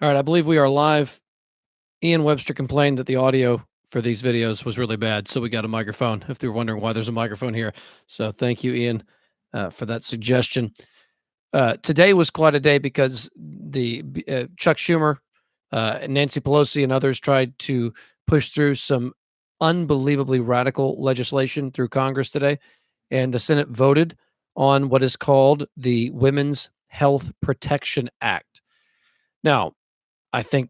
All right, I believe we are live. Ian Webster complained that the audio for these videos was really bad, so we got a microphone. If they were wondering why there's a microphone here, so thank you, Ian, for that suggestion. Today was quite a day because Chuck Schumer, Nancy Pelosi, and others tried to push through some unbelievably radical legislation through Congress today, and the Senate voted on what is called the Women's Health Protection Act. Now, I think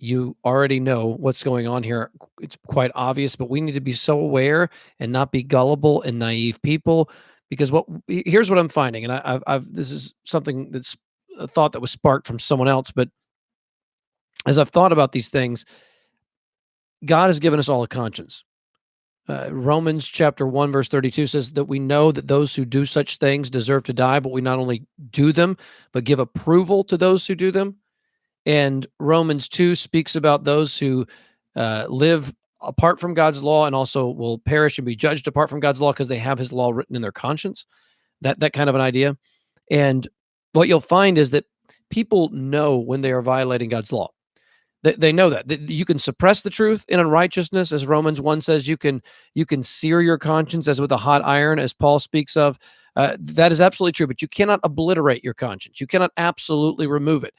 you already know what's going on here. It's quite obvious, but we need to be so aware and not be gullible and naive people because here's what I'm finding, and I've this is something that's a thought that was sparked from someone else, but as I've thought about these things, God has given us all a conscience. Romans chapter 1, verse 32 says that we know that those who do such things deserve to die, but we not only do them, but give approval to those who do them. And Romans 2 speaks about those who live apart from God's law and also will perish and be judged apart from God's law because they have his law written in their conscience. That kind of an idea. And what you'll find is that people know when they are violating God's law. They know that you can suppress the truth in unrighteousness, as Romans 1 says. You can sear your conscience as with a hot iron, as Paul speaks of. That is absolutely true, but you cannot obliterate your conscience. You cannot absolutely remove it.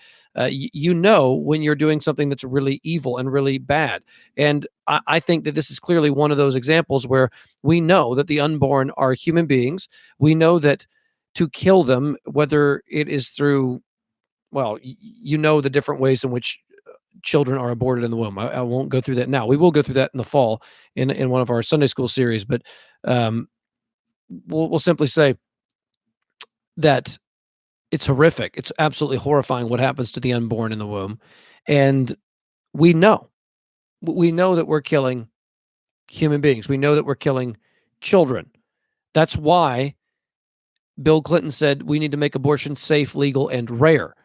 You know when you're doing something that's really evil and really bad. And I think that this is clearly one of those examples where we know that the unborn are human beings. We know that to kill them, whether it is through, well, you know the different ways in which children are aborted in the womb. I won't go through that now. We will go through that in the fall in one of our Sunday school series, but we'll simply say that it's horrific. It's absolutely horrifying what happens to the unborn in the womb. And we know that we're killing human beings. We know that we're killing children. That's why Bill Clinton said we need to make abortion safe, legal, and rare.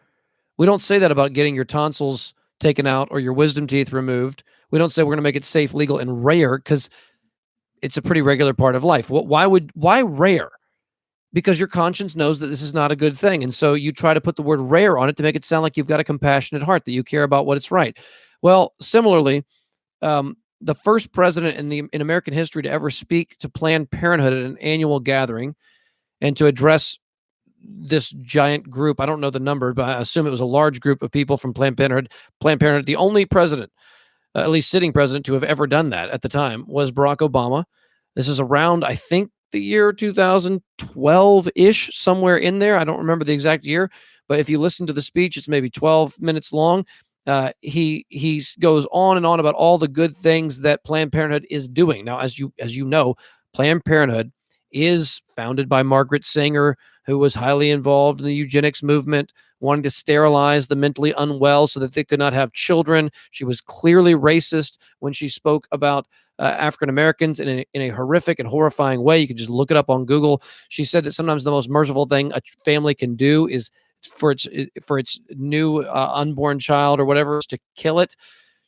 We don't say that about getting your tonsils taken out or your wisdom teeth removed. We don't say we're going to make it safe, legal, and rare because it's a pretty regular part of life. Why rare? Because your conscience knows that this is not a good thing. And so you try to put the word rare on it to make it sound like you've got a compassionate heart, that you care about what is right. Well, similarly, the first president in American history to ever speak to Planned Parenthood at an annual gathering and to address this giant group. I don't know the number, but I assume it was a large group of people from Planned Parenthood. The only president, at least sitting president, to have ever done that at the time was Barack Obama. This is around, I think, the year 2012-ish, somewhere in there. I don't remember the exact year, but if you listen to the speech, it's maybe 12 minutes long. He goes on and on about all the good things that Planned Parenthood is doing. Now, as you know, Planned Parenthood is founded by Margaret Sanger, who was highly involved in the eugenics movement, wanting to sterilize the mentally unwell so that they could not have children. She was clearly racist when she spoke about African Americans in a horrific and horrifying way. You can just look it up on Google. She said that sometimes the most merciful thing a family can do is for its new unborn child or whatever is to kill it.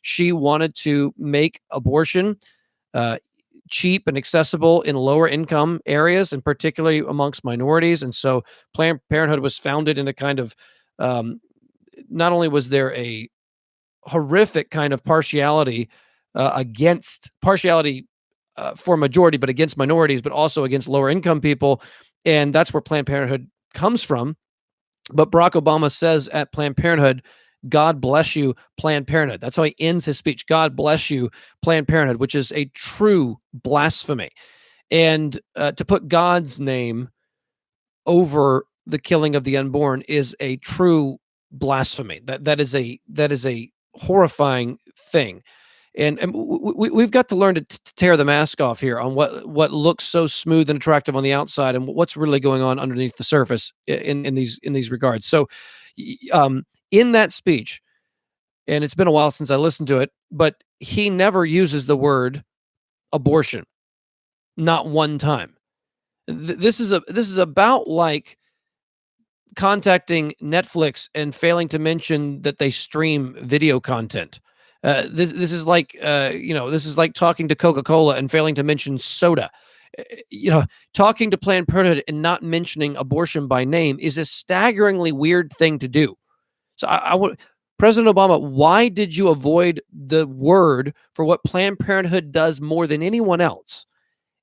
She wanted to make abortion cheap and accessible in lower income areas, and particularly amongst minorities. And so Planned Parenthood was founded in a kind of, not only was there a horrific kind of partiality for majority, but against minorities, but also against lower income people. And that's where Planned Parenthood comes from. But Barack Obama says at Planned Parenthood, God bless you, Planned Parenthood. That's how he ends his speech. God bless you, Planned Parenthood, which is a true blasphemy. And to put God's name over the killing of the unborn is a true blasphemy. That is a horrifying thing. And we've got to learn to tear the mask off here on what looks so smooth and attractive on the outside and what's really going on underneath the surface in these regards. So, in that speech, and it's been a while since I listened to it, but he never uses the word abortion, not one time. This is about like contacting Netflix and failing to mention that they stream video content. This is like this is like talking to Coca-Cola and failing to mention soda. Talking to Planned Parenthood and not mentioning abortion by name is a staggeringly weird thing to do. So I would President Obama, why did you avoid the word for what Planned Parenthood does more than anyone else?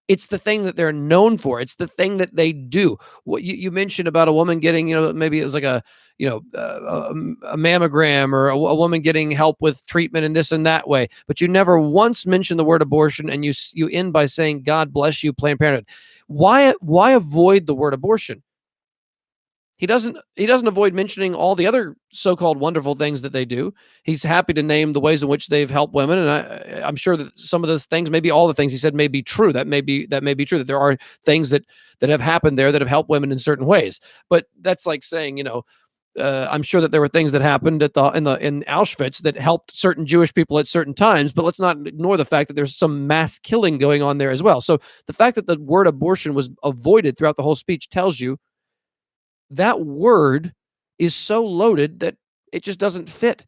It's the thing that they're known for. It's the thing that they do. What you mentioned about a woman getting, maybe it was like a mammogram, or a woman getting help with treatment in this and that way, but you never once mentioned the word abortion, and you end by saying, "God bless you, Planned Parenthood." Why avoid the word abortion? He doesn't avoid mentioning all the other so-called wonderful things that they do. He's happy to name the ways in which they've helped women, and I'm sure that some of those things, maybe all the things he said, may be true. That may be true, that there are things that have happened there that have helped women in certain ways. But that's like saying, I'm sure that there were things that happened in Auschwitz that helped certain Jewish people at certain times, but let's not ignore the fact that there's some mass killing going on there as well. So the fact that the word abortion was avoided throughout the whole speech tells you that word is so loaded that it just doesn't fit.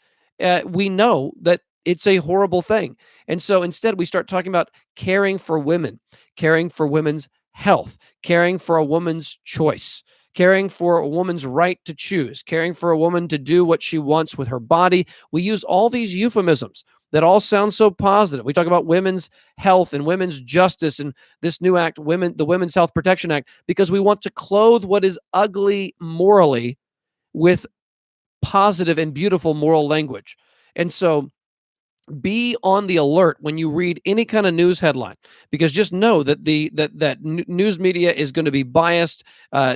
We know that it's a horrible thing. And so instead, we start talking about caring for women, caring for women's health, caring for a woman's choice, caring for a woman's right to choose, caring for a woman to do what she wants with her body. We use all these euphemisms that all sound so positive. We talk about women's health and women's justice and this new act, the Women's Health Protection Act, because we want to clothe what is ugly morally with positive and beautiful moral language. And so be on the alert when you read any kind of news headline, because just know that news media is going to be biased.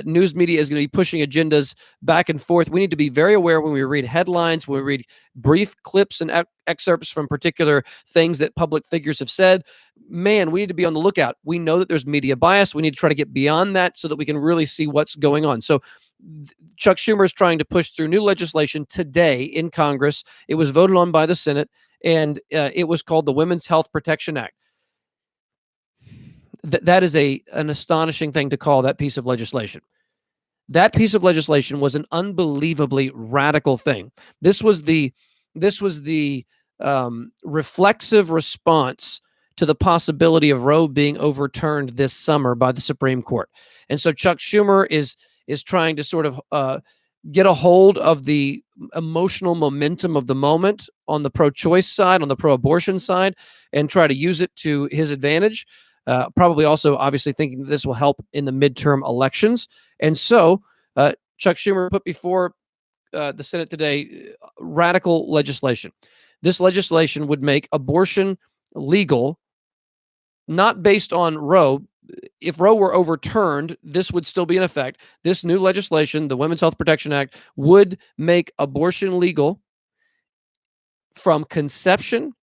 News media is going to be pushing agendas back and forth. We need to be very aware when we read headlines, when we read brief clips and excerpts from particular things that public figures have said. Man, we need to be on the lookout. We know that there's media bias. We need to try to get beyond that so that we can really see what's going on. So Chuck Schumer is trying to push through new legislation today in Congress. It was voted on by the Senate, and it was called the Women's Health Protection Act. That is an astonishing thing to call that piece of legislation. That piece of legislation was an unbelievably radical thing. This was the reflexive response to the possibility of Roe being overturned this summer by the Supreme Court. And so Chuck Schumer is trying to sort of get a hold of the emotional momentum of the moment on the pro-choice side, on the pro-abortion side, and try to use it to his advantage. Probably also, obviously, thinking that this will help in the midterm elections. And so Chuck Schumer put before the Senate today radical legislation. This legislation would make abortion legal, not based on Roe. If Roe were overturned, this would still be in effect. This new legislation, the Women's Health Protection Act, would make abortion legal from conception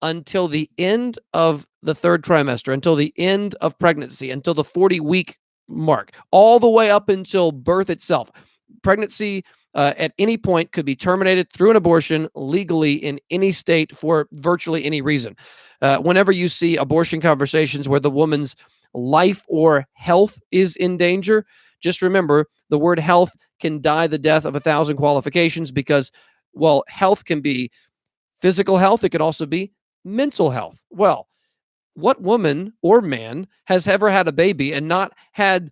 until the end of the third trimester, until the end of pregnancy, until the 40-week mark, all the way up until birth itself. Pregnancy at any point could be terminated through an abortion legally in any state for virtually any reason. Whenever you see abortion conversations where the woman's life or health is in danger, just remember the word health can die the death of 1,000 qualifications, because, well, health can be physical health. It could also be mental health. Well, what woman or man has ever had a baby and not had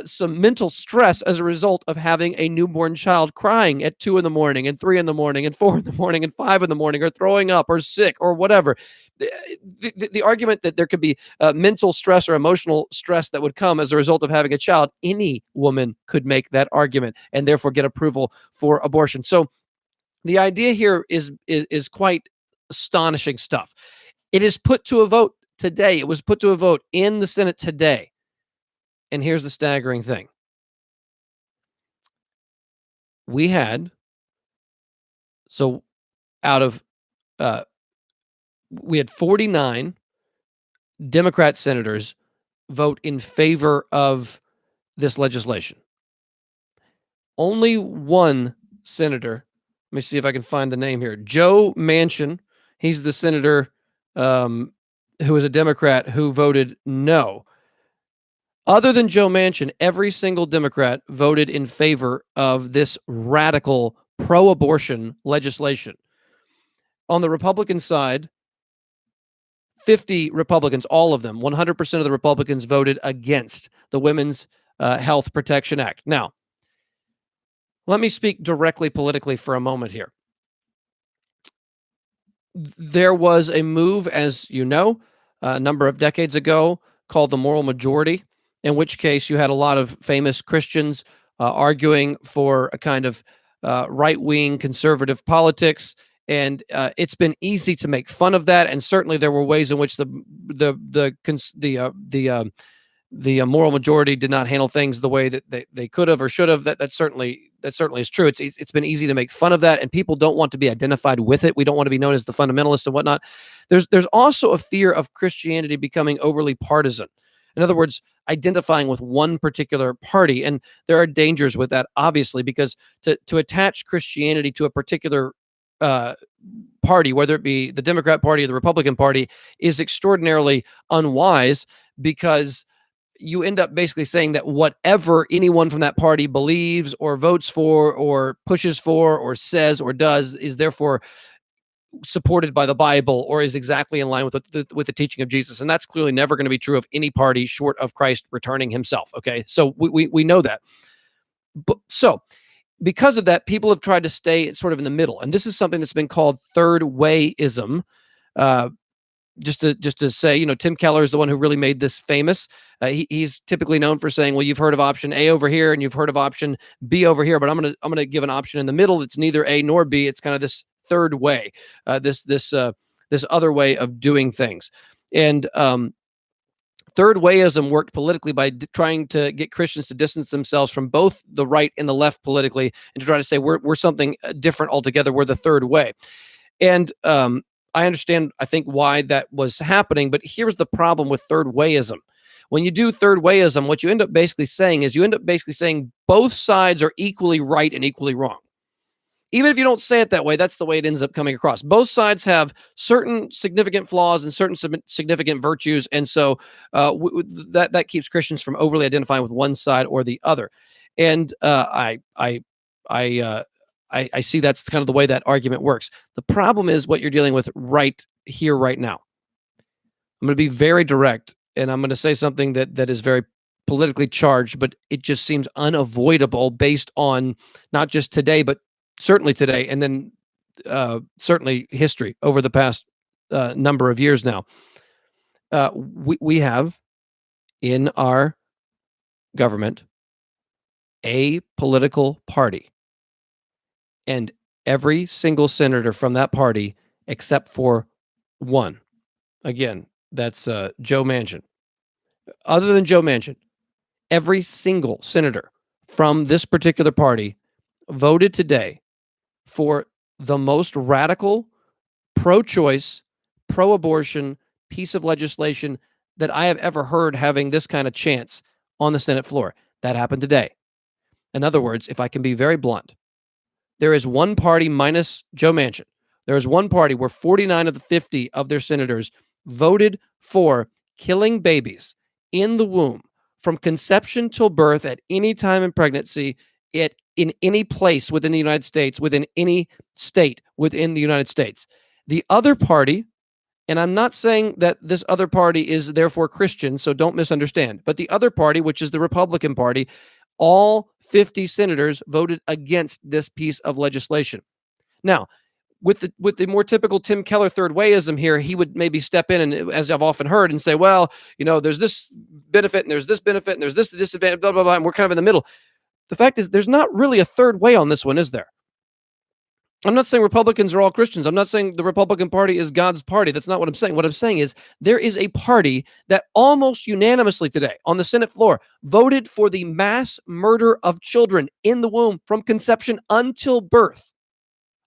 some mental stress as a result of having a newborn child crying at 2 a.m. and 3 a.m. and 4 a.m. and 5 a.m, or throwing up or sick or whatever? The argument that there could be mental stress or emotional stress that would come as a result of having a child, any woman could make that argument and therefore get approval for abortion. So the idea here is quite astonishing stuff. It is put to a vote today. It was put to a vote in the Senate today. And here's the staggering thing. We had out of we had 49 Democrat senators vote in favor of this legislation. Only one senator, let me see if I can find the name here, Joe Manchin. He's the senator who is a Democrat who voted no. Other than Joe Manchin, every single Democrat voted in favor of this radical pro-abortion legislation. On the Republican side, 50 Republicans, all of them, 100% of the Republicans voted against the Women's Health Protection Act. Now, let me speak directly politically for a moment here. There was a move, as you know, a number of decades ago called the moral majority, in which case you had a lot of famous Christians arguing for a kind of right-wing conservative politics, and it's been easy to make fun of that. And certainly there were ways in which the moral majority did not handle things the way that they could have or should have. That certainly is true. It's been easy to make fun of that, and people don't want to be identified with it. We don't want to be known as the fundamentalists and whatnot. There's also a fear of Christianity becoming overly partisan. In other words, identifying with one particular party, and there are dangers with that, obviously, because to attach Christianity to a particular uh, party, whether it be the Democrat Party or the Republican Party, is extraordinarily unwise, because you end up basically saying that whatever anyone from that party believes or votes for or pushes for or says or does is therefore supported by the Bible or is exactly in line with the teaching of Jesus. And that's clearly never going to be true of any party short of Christ returning himself. Okay. So we know that. But so because of that, people have tried to stay sort of in the middle. And this is something that's been called third wayism. Uh, just to say, Tim Keller is the one who really made this famous. He's typically known for saying, well, you've heard of option A over here and you've heard of option B over here, but I'm gonna give an option in the middle that's neither A nor B. It's kind of this third way, this other way of doing things. And third wayism worked politically by trying to get Christians to distance themselves from both the right and the left politically, and to try to say we're something different altogether. We're the third way. And I understand, I think, why that was happening, but here's the problem with third wayism. When you do third wayism, what you end up basically saying is both sides are equally right and equally wrong. Even if you don't say it that way, that's the way it ends up coming across. Both sides have certain significant flaws and certain significant virtues, and so that keeps Christians from overly identifying with one side or the other. And I see that's kind of the way that argument works. The problem is what you're dealing with right here, right now. I'm going to be very direct, and I'm going to say something that is very politically charged, but it just seems unavoidable based on not just today, but certainly today, and then certainly history over the past number of years now. We have in our government a political party, and every single senator from that party, except for one, again, that's Joe Manchin. Other than Joe Manchin, every single senator from this particular party voted today for the most radical, pro-choice, pro-abortion piece of legislation that I have ever heard having this kind of chance on the Senate floor. That happened today. In other words, if I can be very blunt, there is one party minus Joe Manchin. There is one party where 49 of the 50 of their senators voted for killing babies in the womb from conception till birth at any time in pregnancy, in any place within the United States, within any state within the United States. The other party, and I'm not saying that this other party is therefore Christian, so don't misunderstand, but the other party, which is the Republican Party, all 50 senators voted against this piece of legislation. Now, with the more typical Tim Keller third wayism here, he would maybe step in and, as I've often heard, and say, well, there's this benefit and there's this benefit and there's this disadvantage, blah, blah, blah, and we're kind of in the middle. The fact is, there's not really a third way on this one, is there? I'm not saying Republicans are all Christians. I'm not saying the Republican Party is God's party. That's not what I'm saying. What I'm saying is there is a party that almost unanimously today on the Senate floor voted for the mass murder of children in the womb from conception until birth.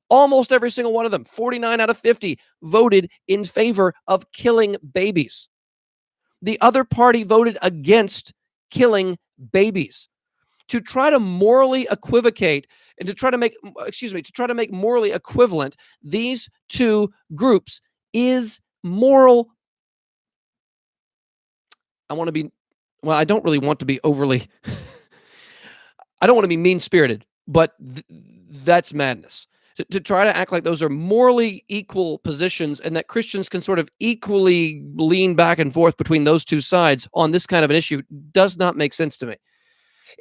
Almost every single one of them, 49 out of 50, voted in favor of killing babies. The other party voted against killing babies. To try to morally equivocate and to try to make morally equivalent these two groups is moral. I don't really want to be overly, I don't want to be mean-spirited, but that's madness. To try to act like those are morally equal positions and that Christians can sort of equally lean back and forth between those two sides on this kind of an issue does not make sense to me.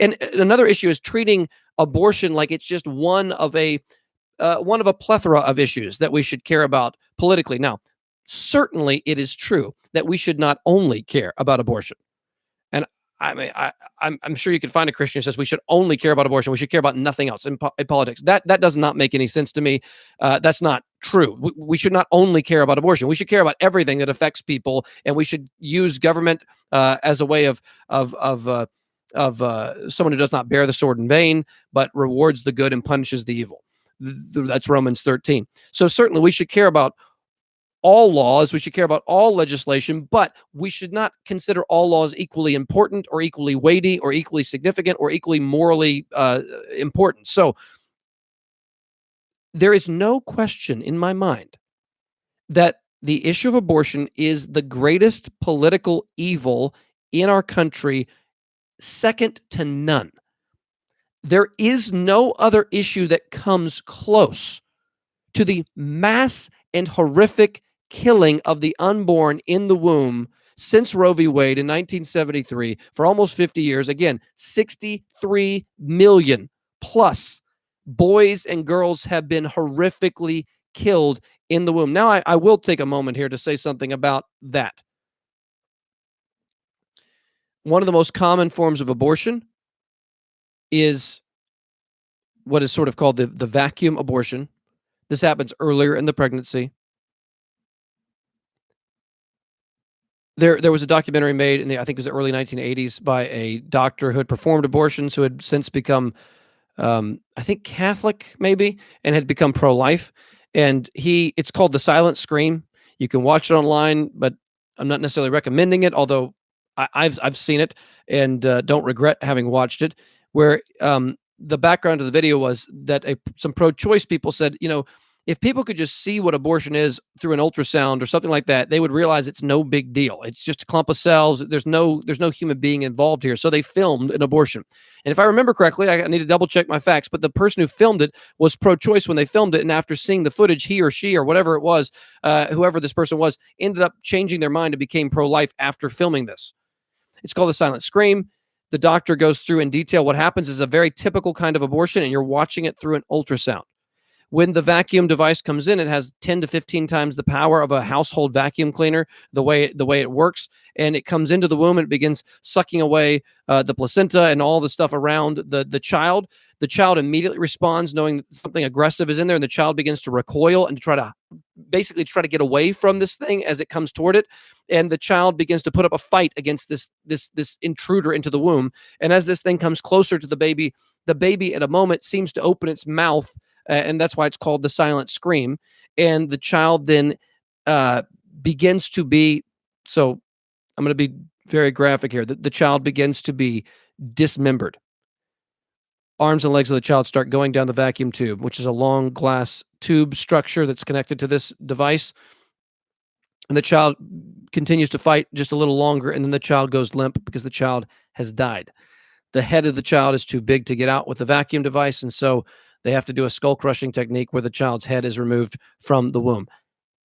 And another issue is treating abortion like it's just one of a one of a plethora of issues that we should care about politically. Now, certainly it is true that we should not only care about abortion. And I mean, I'm sure you can find a Christian who says we should only care about abortion. We should care about nothing else in politics. That does not make any sense to me. That's not true. We should not only care about abortion. We should care about everything that affects people, and we should use government as a way of someone who does not bear the sword in vain, but rewards the good and punishes the evil. That's Romans 13. So certainly we should care about all laws. We should care about all legislation, but we should not consider all laws equally important or equally weighty or equally significant or equally morally important. So there is no question in my mind that the issue of abortion is the greatest political evil in our country, second to none. There is no other issue that comes close to the mass and horrific killing of the unborn in the womb since Roe v. Wade in 1973 for almost 50 years. Again, 63 million plus boys and girls have been horrifically killed in the womb. Now, I will take a moment here to say something about that. One of the most common forms of abortion is what is sort of called the vacuum abortion. This happens earlier in the pregnancy. There was a documentary made I think it was the early 1980s by a doctor who had performed abortions, who had since become, I think Catholic maybe, and had become pro-life. And it's called The Silent Scream. You can watch it online, but I'm not necessarily recommending it, although I've seen it and don't regret having watched it. Where the background of the video was that some pro-choice people said, if people could just see what abortion is through an ultrasound or something like that, they would realize it's no big deal. It's just a clump of cells. There's no human being involved here. So they filmed an abortion. And if I remember correctly, I need to double check my facts, but the person who filmed it was pro-choice when they filmed it. And after seeing the footage, he or she or whatever it was, whoever this person was, ended up changing their mind and became pro-life after filming this. It's called The Silent Scream. The doctor goes through in detail. What happens is a very typical kind of abortion, and you're watching it through an ultrasound. When the vacuum device comes in, it has 10 to 15 times the power of a household vacuum cleaner, the way it works. And it comes into the womb and it begins sucking away the placenta and all the stuff around the child. The child immediately responds, knowing that something aggressive is in there, and the child begins to recoil and to try to get away from this thing as it comes toward it. And the child begins to put up a fight against this intruder into the womb. And as this thing comes closer to the baby at a moment seems to open its mouth. And that's why it's called The Silent Scream. And the child then begins to be, so I'm going to be very graphic here. The child begins to be dismembered. Arms and legs of the child start going down the vacuum tube, which is a long glass tube structure that's connected to this device. And the child continues to fight just a little longer, and then the child goes limp because the child has died. The head of the child is too big to get out with the vacuum device, and so they have to do a skull crushing technique where the child's head is removed from the womb.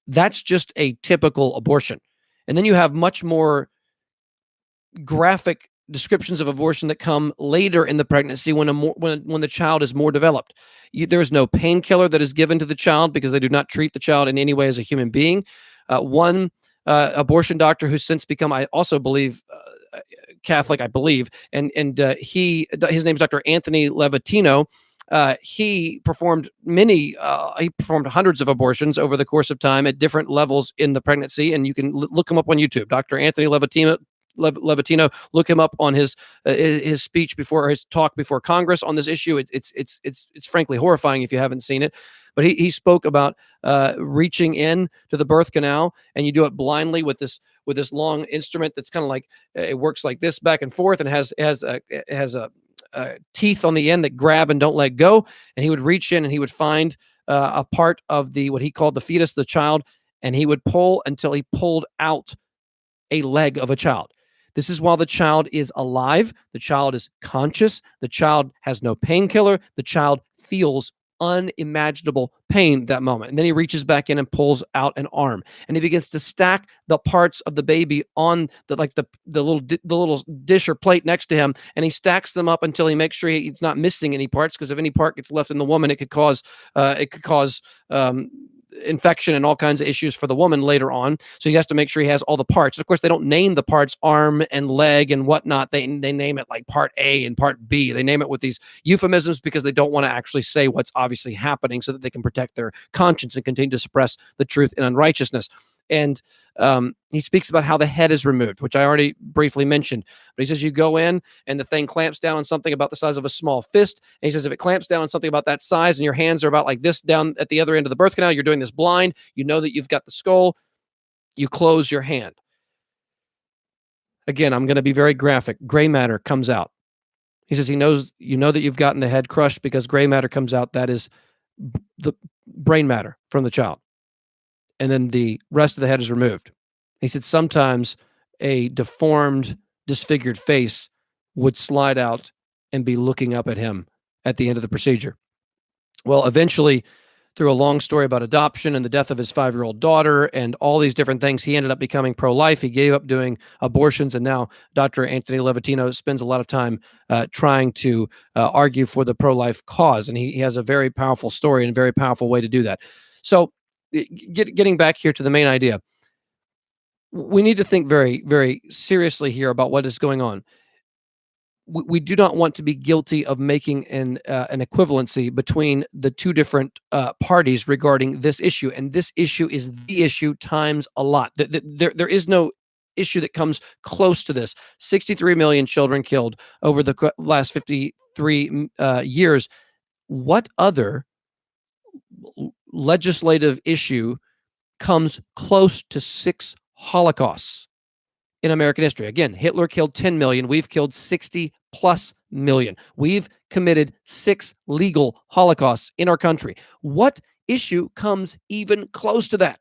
That's just a typical abortion. And then you have much more graphic descriptions of abortion that come later in the pregnancy when the child is more developed. There is no painkiller that is given to the child because they do not treat the child in any way as a human being. One abortion doctor who's since become, I also believe, Catholic, I believe, and his name is Dr. Anthony Levatino. He performed hundreds of abortions over the course of time at different levels in the pregnancy, and you can look him up on YouTube. Dr. Anthony Levatino, look him up on his speech his talk before Congress on this issue. It's frankly horrifying if you haven't seen it. But he spoke about reaching in to the birth canal, and you do it blindly with this long instrument that's kind of like it works like this back and forth, and has a teeth on the end that grab and don't let go. And he would reach in and he would find a part of what he called the fetus, the child, and he would pull until he pulled out a leg of a child. This is while the child is alive. The child is conscious. The child has no painkiller. The child feels unimaginable pain that moment. And then he reaches back in and pulls out an arm, and he begins to stack the parts of the baby on the little dish or plate next to him, and he stacks them up until he makes sure he's not missing any parts, because if any part gets left in the woman, it could cause infection and all kinds of issues for the woman later on. So he has to make sure he has all the parts. And of course, they don't name the parts arm and leg and whatnot. They name it like part A and part B. They name it with these euphemisms because they don't want to actually say what's obviously happening, so that they can protect their conscience and continue to suppress the truth in unrighteousness. And he speaks about how the head is removed, which I already briefly mentioned. But he says you go in and the thing clamps down on something about the size of a small fist. And he says if it clamps down on something about that size and your hands are about like this down at the other end of the birth canal, you're doing this blind. You know that you've got the skull. You close your hand. Again, I'm going to be very graphic. Gray matter comes out. He says you know that you've gotten the head crushed because gray matter comes out. That is the brain matter from the child. And then the rest of the head is removed. He said sometimes a deformed, disfigured face would slide out and be looking up at him at the end of the procedure. Well, eventually, through a long story about adoption and the death of his 5-year-old daughter and all these different things, he ended up becoming pro-life. He gave up doing abortions, and now Dr. Anthony Levatino spends a lot of time trying to argue for the pro-life cause, and he has a very powerful story and a very powerful way to do that. So, getting back here to the main idea, we need to think very, very seriously here about what is going on. We do not want to be guilty of making an equivalency between the two different parties regarding this issue, and this issue is the issue times a lot. There is no issue that comes close to this. 63 million children killed over the last 53 years. What other legislative issue comes close to 6 Holocausts in American history? Again, Hitler killed 10 million. We've killed 60 plus million. We've committed 6 legal Holocausts in our country. What issue comes even close to that?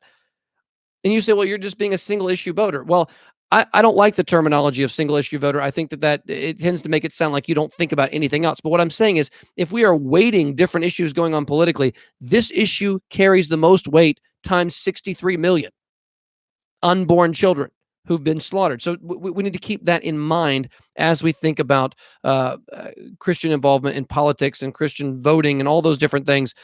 And you say, well, you're just being a single issue voter. Well, I don't like the terminology of single issue voter. I think that it tends to make it sound like you don't think about anything else. But what I'm saying is, if we are weighting different issues going on politically, this issue carries the most weight times 63 million unborn children who've been slaughtered. So we need to keep that in mind as we think about Christian involvement in politics and Christian voting and all those different things.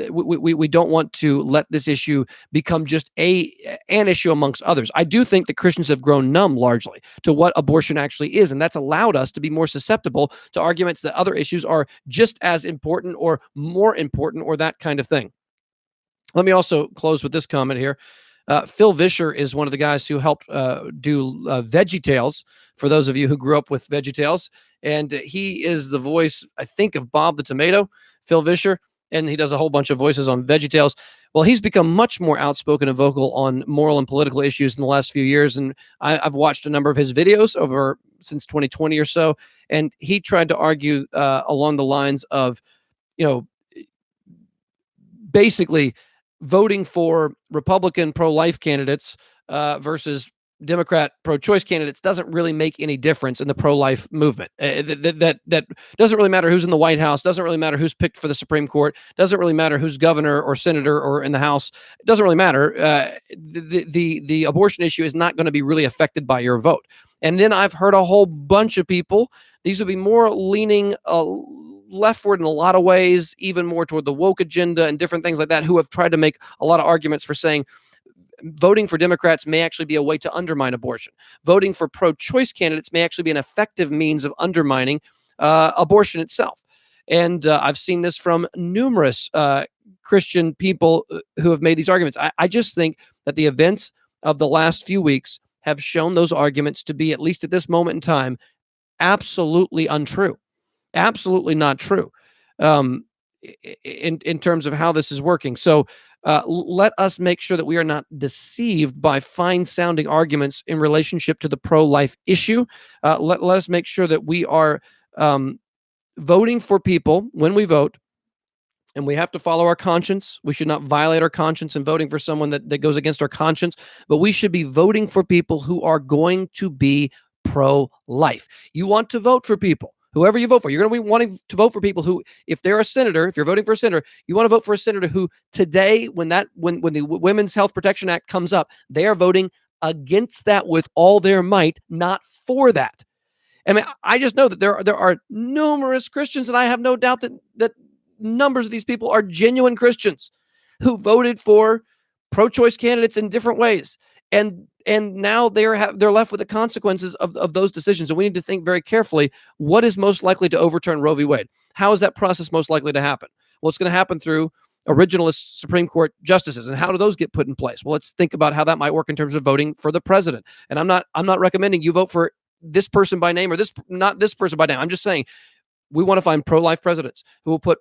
We don't want to let this issue become just an issue amongst others. I do think that Christians have grown numb largely to what abortion actually is, and that's allowed us to be more susceptible to arguments that other issues are just as important or more important or that kind of thing. Let me also close with this comment here. Phil Vischer is one of the guys who helped do VeggieTales, for those of you who grew up with VeggieTales, and he is the voice, I think, of Bob the Tomato, Phil Vischer, and he does a whole bunch of voices on VeggieTales. Well, he's become much more outspoken and vocal on moral and political issues in the last few years, and I've watched a number of his videos over since 2020 or so, and he tried to argue along the lines of, basically voting for Republican pro-life candidates versus Democrat pro-choice candidates doesn't really make any difference in the pro-life movement. That doesn't really matter who's in the White House, doesn't really matter who's picked for the Supreme Court, doesn't really matter who's governor or senator or in the House. It doesn't really matter. The abortion issue is not going to be really affected by your vote. And then I've heard a whole bunch of people, these would be more leaning leftward in a lot of ways, even more toward the woke agenda and different things like that, who have tried to make a lot of arguments for saying voting for Democrats may actually be a way to undermine abortion. Voting for pro-choice candidates may actually be an effective means of undermining abortion itself. And I've seen this from numerous Christian people who have made these arguments. I just think that the events of the last few weeks have shown those arguments to be, at least at this moment in time, absolutely untrue. Absolutely not true in terms of how this is working. So let us make sure that we are not deceived by fine-sounding arguments in relationship to the pro-life issue. Let us make sure that we are voting for people when we vote, and we have to follow our conscience. We should not violate our conscience in voting for someone that goes against our conscience, but we should be voting for people who are going to be pro-life. You want to vote for people Whoever you vote for, you're going to be wanting to vote for people who, if they're a senator, if you're voting for a senator, you want to vote for a senator who today, when the Women's Health Protection Act comes up, they are voting against that with all their might, not for that. I mean, I just know that there are numerous Christians, and I have no doubt that numbers of these people are genuine Christians who voted for pro-choice candidates in different ways, and now they're left with the consequences of those decisions. And we need to think very carefully: what is most likely to overturn Roe v. Wade? How is that process most likely to happen? Well, it's going to happen through originalist Supreme Court justices. And how do those get put in place? Well, let's think about how that might work in terms of voting for the president. And I'm not recommending you vote for this person by name or not this person by name. I'm just saying we want to find pro-life presidents who will put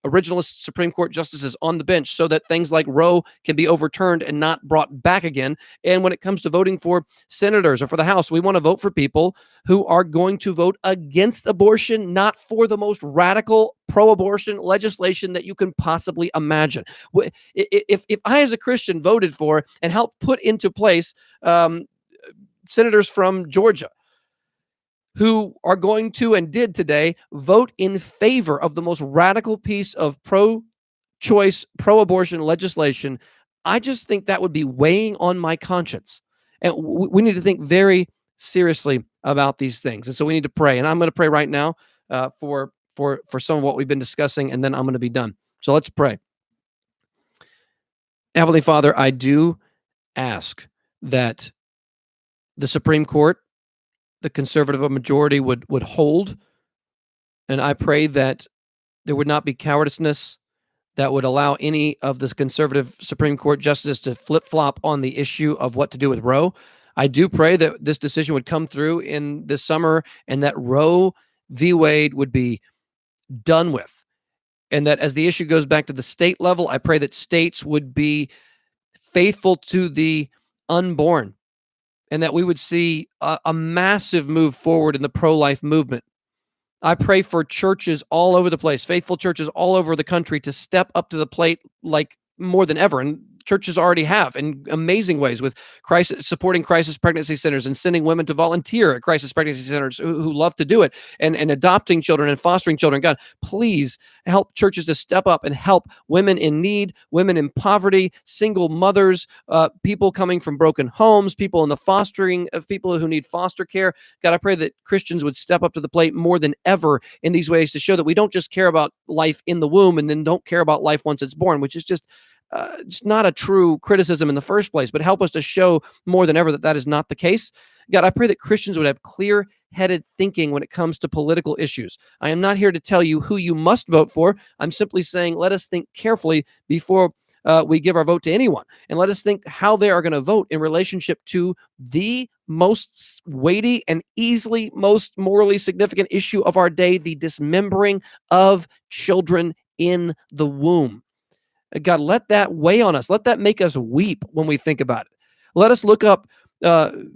originalist Supreme Court justices on the bench so that things like Roe can be overturned and not brought back again. And when it comes to voting for senators or for the House, we want to vote for people who are going to vote against abortion, not for the most radical pro-abortion legislation that you can possibly imagine. If I, as a Christian, voted for and helped put into place senators from Georgia who are going to and did today vote in favor of the most radical piece of pro-choice, pro-abortion legislation, I just think that would be weighing on my conscience. And we need to think very seriously about these things. And so we need to pray. And I'm going to pray right now for some of what we've been discussing, and then I'm going to be done. So let's pray. Heavenly Father, I do ask that the Supreme Court, the conservative majority would hold. And I pray that there would not be cowardice that would allow any of the conservative Supreme Court justices to flip-flop on the issue of what to do with Roe. I do pray that this decision would come through in this summer and that Roe v. Wade would be done with. And that as the issue goes back to the state level, I pray that states would be faithful to the unborn, and that we would see a massive move forward in the pro-life movement. I pray for churches all over the place, faithful churches all over the country, to step up to the plate like more than ever. And churches already have in amazing ways with supporting crisis pregnancy centers and sending women to volunteer at crisis pregnancy centers who love to do it, and adopting children and fostering children. God, please help churches to step up and help women in need, women in poverty, single mothers, people coming from broken homes, people in the fostering of people who need foster care. God, I pray that Christians would step up to the plate more than ever in these ways to show that we don't just care about life in the womb and then don't care about life once it's born, which is just not a true criticism in the first place, but help us to show more than ever that that is not the case. God, I pray that Christians would have clear-headed thinking when it comes to political issues. I am not here to tell you who you must vote for. I'm simply saying let us think carefully before we give our vote to anyone, and let us think how they are going to vote in relationship to the most weighty and easily most morally significant issue of our day, the dismembering of children in the womb. God, let that weigh on us. Let that make us weep when we think about it. Let us look up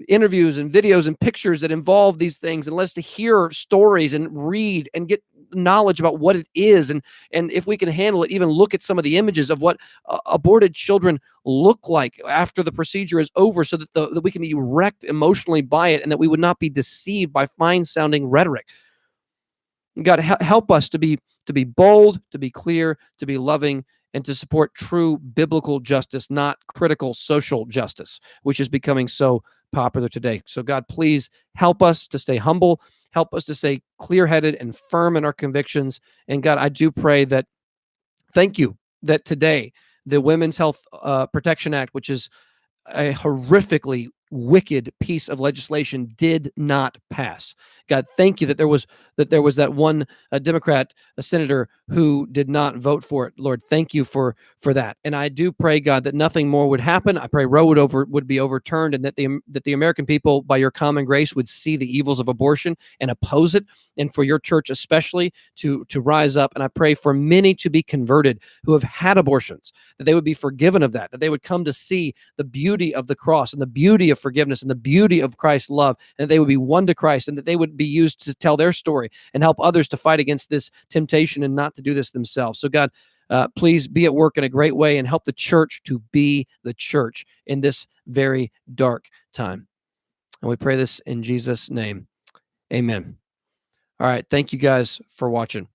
interviews and videos and pictures that involve these things, and let us to hear stories and read and get knowledge about what it is. And if we can handle it, even look at some of the images of what aborted children look like after the procedure is over, so that we can be wrecked emotionally by it, and that we would not be deceived by fine-sounding rhetoric. God, help us to be bold, to be clear, to be loving, and to support true biblical justice, not critical social justice, which is becoming so popular today. So God, please help us to stay humble, help us to stay clear-headed and firm in our convictions. And God, I do pray that, thank you, that today the Women's Health Protection Act, which is a horrifically wicked piece of legislation, did not pass. God, thank you that there was that one Democrat, a senator, who did not vote for it. Lord, thank you for that. And I do pray, God, that nothing more would happen. I pray Roe would be overturned, and that the American people, by your common grace, would see the evils of abortion and oppose it, and for your church especially to rise up. And I pray for many to be converted who have had abortions, that they would be forgiven of that they would come to see the beauty of the cross and the beauty of forgiveness and the beauty of Christ's love, and that they would be won to Christ, and that they would be used to tell their story and help others to fight against this temptation and not to do this themselves. So God, please be at work in a great way and help the church to be the church in this very dark time. And we pray this in Jesus' name. Amen. All right. Thank you guys for watching.